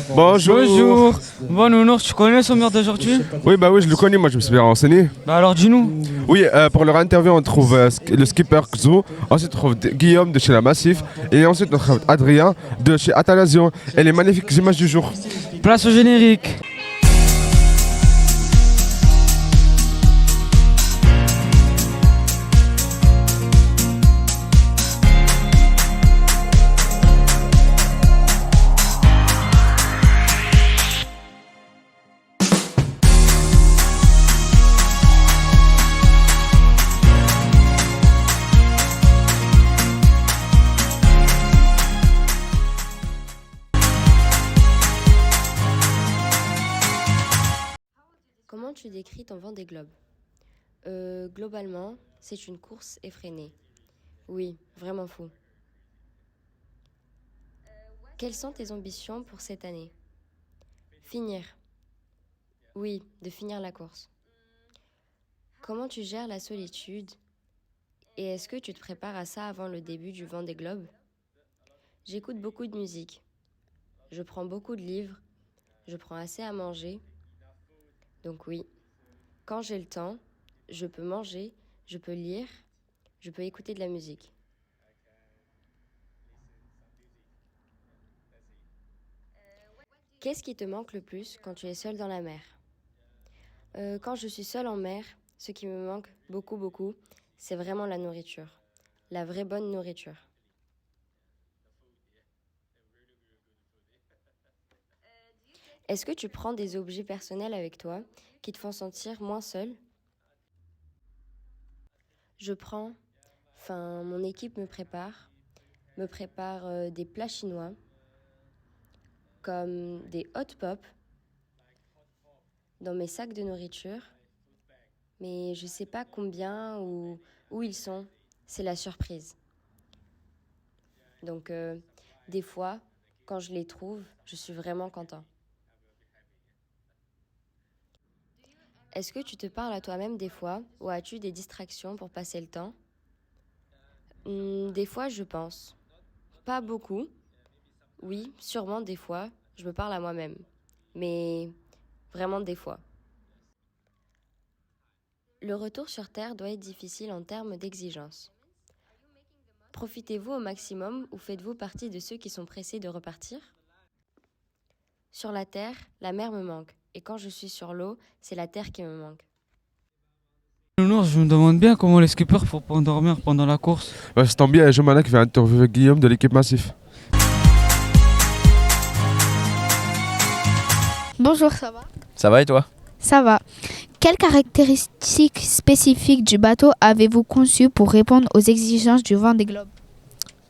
Bonjour. Bonjour. Bon Nounours, tu connais le sommaire d'aujourd'hui? Oui, bah oui, je le connais, moi je me suis bien renseigné. Bah alors dis-nous. Oui, pour leur interview, on trouve le skipper Xo, ensuite on trouve Guillaume de chez La Massif, et ensuite on trouve Adrien de chez Atalazio, et les magnifiques images du jour. Place au générique. Comment tu décris ton Vendée Globe? Globalement, c'est une course effrénée. Oui, vraiment fou. Quelles sont tes ambitions pour cette année? Finir. Oui, de finir la course. Comment tu gères la solitude? Et est-ce que tu te prépares à ça avant le début du Vendée Globe? J'écoute beaucoup de musique. Je prends beaucoup de livres. Je prends assez à manger. Donc oui, quand j'ai le temps, je peux manger, je peux lire, je peux écouter de la musique. Qu'est-ce qui te manque le plus quand tu es seule dans la mer? Quand je suis seule en mer, ce qui me manque beaucoup, c'est vraiment la nourriture. La vraie bonne nourriture. Est-ce que tu prends des objets personnels avec toi qui te font sentir moins seule? Mon équipe me prépare des plats chinois comme des hot pop dans mes sacs de nourriture, mais je sais pas combien ou où ils sont, c'est la surprise. Donc des fois, quand je les trouve, je suis vraiment content. Est-ce que tu te parles à toi-même des fois ou as-tu des distractions pour passer le temps? Des fois, je pense. Pas beaucoup. Oui, sûrement des fois, je me parle à moi-même. Mais vraiment des fois. Le retour sur Terre doit être difficile en termes d'exigence. Profitez-vous au maximum ou faites-vous partie de ceux qui sont pressés de repartir? Sur la Terre, la mer me manque. Et quand je suis sur l'eau, c'est la Terre qui me manque. Nounours, je me demande bien comment les skippers font pour dormir pendant la course. Ouais, c'est tant bien, Jomana qui va interviewer Guillaume de l'équipe Massif. Bonjour, ça va? Ça va et toi? Ça va. Quelles caractéristiques spécifiques du bateau avez-vous conçues pour répondre aux exigences du Vendée Globe?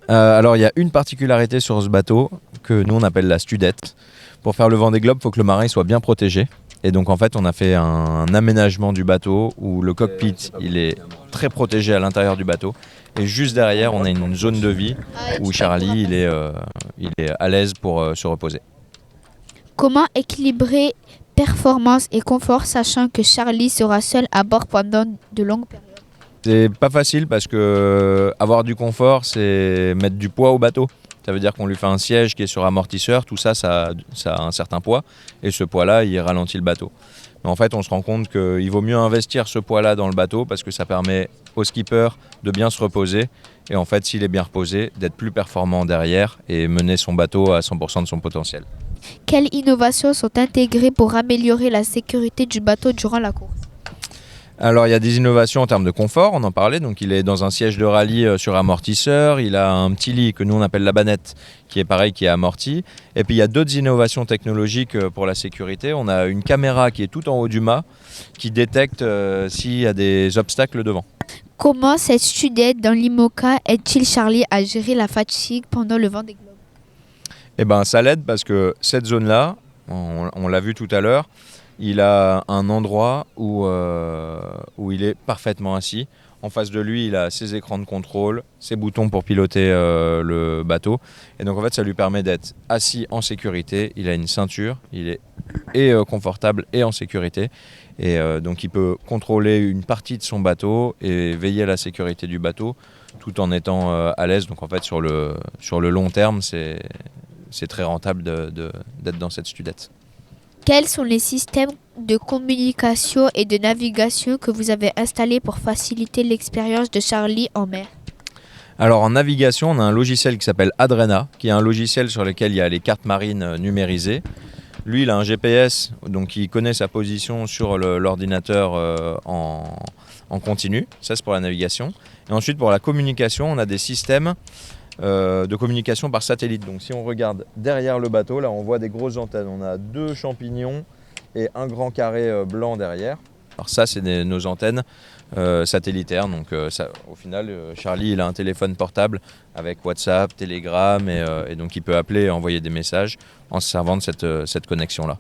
Alors il y a une particularité sur ce bateau que nous on appelle la studette. Pour faire le Vendée Globe, il faut que le marin soit bien protégé. Et donc en fait on a fait un aménagement du bateau où le cockpit il est très protégé à l'intérieur du bateau. Et juste derrière on a une zone de vie où Charlie il est à l'aise pour se reposer. Comment équilibrer performance et confort sachant que Charlie sera seul à bord pendant de longues périodes? C'est pas facile parce que avoir du confort c'est mettre du poids au bateau. Ça veut dire qu'on lui fait un siège qui est sur amortisseur, tout ça, ça a un certain poids, et ce poids-là, il ralentit le bateau. Mais en fait, on se rend compte qu'il vaut mieux investir ce poids-là dans le bateau parce que ça permet au skipper de bien se reposer, et en fait, s'il est bien reposé, d'être plus performant derrière et mener son bateau à 100% de son potentiel. Quelles innovations sont intégrées pour améliorer la sécurité du bateau durant la course? Alors il y a des innovations en termes de confort, on en parlait, donc il est dans un siège de rallye sur amortisseur, il a un petit lit que nous on appelle la banette qui est pareil, qui est amorti, et puis il y a d'autres innovations technologiques pour la sécurité, on a une caméra qui est tout en haut du mât qui détecte s'il y a des obstacles devant. Comment cette studette dans l'IMOCA aide-t-il Charlie à gérer la fatigue pendant le Vendée Globe? Eh ben ça l'aide parce que cette zone-là, on l'a vu tout à l'heure, il a un endroit où il est parfaitement assis. En face de lui, il a ses écrans de contrôle, ses boutons pour piloter le bateau. Et donc en fait, ça lui permet d'être assis en sécurité. Il a une ceinture, il est confortable et en sécurité. Et donc il peut contrôler une partie de son bateau et veiller à la sécurité du bateau tout en étant à l'aise. Donc en fait, sur le long terme, c'est très rentable d'être dans cette studette. Quels sont les systèmes de communication et de navigation que vous avez installés pour faciliter l'expérience de Charlie en mer? Alors en navigation, on a un logiciel qui s'appelle Adrena, qui est un logiciel sur lequel il y a les cartes marines numérisées. Lui, il a un GPS, donc il connaît sa position sur l'ordinateur en continu. Ça, c'est pour la navigation. Et ensuite, pour la communication, on a des systèmes de communication par satellite. Donc si on regarde derrière le bateau, là, on voit des grosses antennes. On a 2 champignons et un grand carré blanc derrière. Alors ça, c'est nos antennes satellitaires. Donc ça, au final, Charlie, il a un téléphone portable avec WhatsApp, Telegram, et donc il peut appeler et envoyer des messages en se servant de cette connexion-là.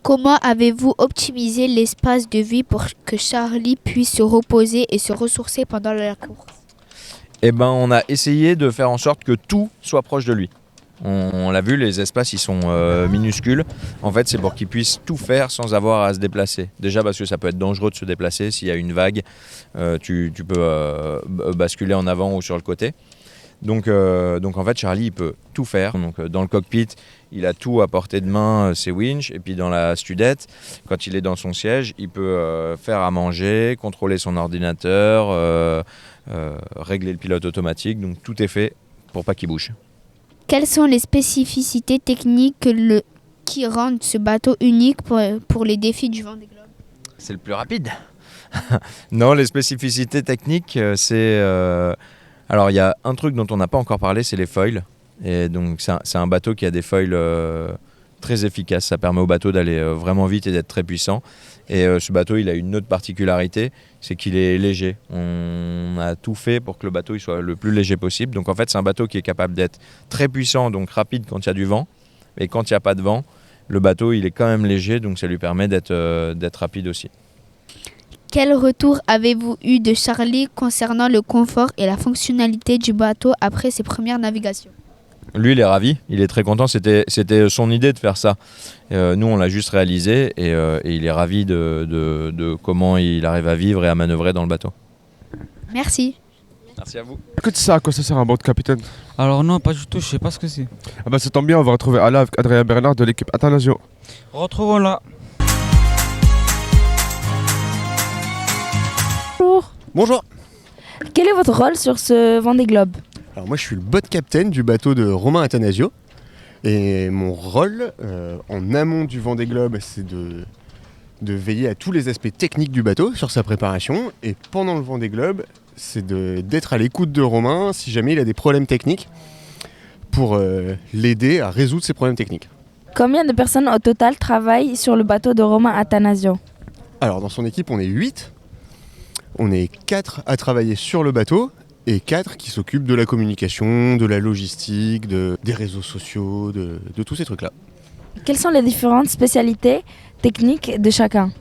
Comment avez-vous optimisé l'espace de vie pour que Charlie puisse se reposer et se ressourcer pendant la course? Eh ben, on a essayé de faire en sorte que tout soit proche de lui. On l'a vu, les espaces ils sont minuscules. En fait, c'est pour qu'il puisse tout faire sans avoir à se déplacer. Déjà parce que ça peut être dangereux de se déplacer. S'il y a une vague, tu peux basculer en avant ou sur le côté. Donc en fait, Charlie il peut tout faire. Donc, dans le cockpit, il a tout à portée de main, ses winches. Et puis dans la studette, quand il est dans son siège, il peut faire à manger, contrôler son ordinateur, régler le pilote automatique. Donc tout est fait pour pas qu'il bouge. Quelles sont les spécificités techniques qui rendent ce bateau unique pour les défis du Vendée Globe? C'est le plus rapide. Non, les spécificités techniques, c'est... Alors, il y a un truc dont on n'a pas encore parlé, c'est les foils. Et donc, c'est un bateau qui a des foils très efficaces. Ça permet au bateau d'aller vraiment vite et d'être très puissant. Et ce bateau, il a une autre particularité, c'est qu'il est léger. On a tout fait pour que le bateau il soit le plus léger possible. Donc, en fait, c'est un bateau qui est capable d'être très puissant, donc rapide quand il y a du vent. Et quand il n'y a pas de vent, le bateau, il est quand même léger, donc ça lui permet d'être rapide aussi. Quel retour avez-vous eu de Charlie concernant le confort et la fonctionnalité du bateau après ses premières navigations? Lui, il est ravi, il est très content, c'était son idée de faire ça. Nous, on l'a juste réalisé et il est ravi de comment il arrive à vivre et à manœuvrer dans le bateau. Merci. Merci à vous. Écoute ça, à quoi ça sert un boat capitaine? Alors non, pas du tout, je sais pas ce que c'est. Ah bah ça tombe bien, on va retrouver Alain avec Adrien Bernard de l'équipe Atanasio. Retrouvons-la. Bonjour. Quel est votre rôle sur ce Vendée Globe? Alors moi je suis le boat captain du bateau de Romain Attanasio et mon rôle en amont du Vendée Globe c'est de veiller à tous les aspects techniques du bateau sur sa préparation et pendant le Vendée Globe c'est d'être à l'écoute de Romain si jamais il a des problèmes techniques pour l'aider à résoudre ses problèmes techniques. Combien de personnes au total travaillent sur le bateau de Romain Attanasio? Alors dans son équipe on est 8. On est 4 à travailler sur le bateau et 4 qui s'occupent de la communication, de la logistique, des réseaux sociaux, de tous ces trucs-là. Quelles sont les différentes spécialités techniques de chacun?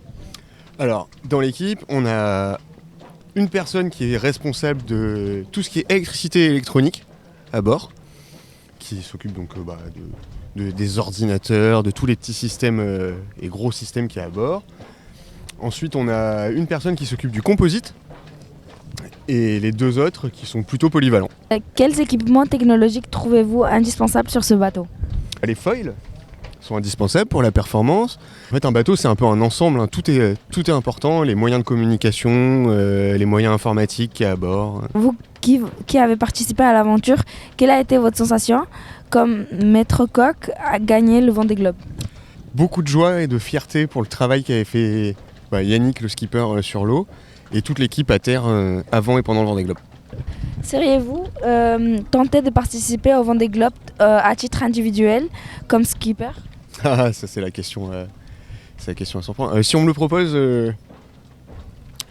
Alors, dans l'équipe, on a une personne qui est responsable de tout ce qui est électricité et électronique à bord, qui s'occupe donc des ordinateurs, de tous les petits systèmes et gros systèmes qu'il y a à bord. Ensuite, on a une personne qui s'occupe du composite et les 2 autres qui sont plutôt polyvalents. Quels équipements technologiques trouvez-vous indispensables sur ce bateau? Les foils sont indispensables pour la performance. En fait, un bateau, c'est un peu un ensemble, hein. Tout est important, les moyens de communication, les moyens informatiques qu'il y a à bord. Vous qui avez participé à l'aventure, quelle a été votre sensation comme maître coq à gagner le Vendée Globe? Beaucoup de joie et de fierté pour le travail qu'avait fait Yannick, le skipper, sur l'eau, et toute l'équipe à terre avant et pendant le Vendée Globe. Seriez-vous tenté de participer au Vendée Globe à titre individuel comme skipper? Ah, ça c'est la question à 100 points. Si on me le propose, je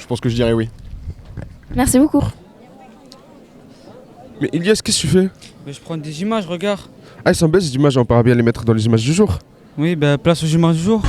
pense que je dirais oui. Merci beaucoup. Mais Ilias, qu'est-ce que tu fais? Mais je prends des images, regarde. Ah, ils sont belles ces images, on pourra bien les mettre dans les images du jour. Oui, place aux images du jour.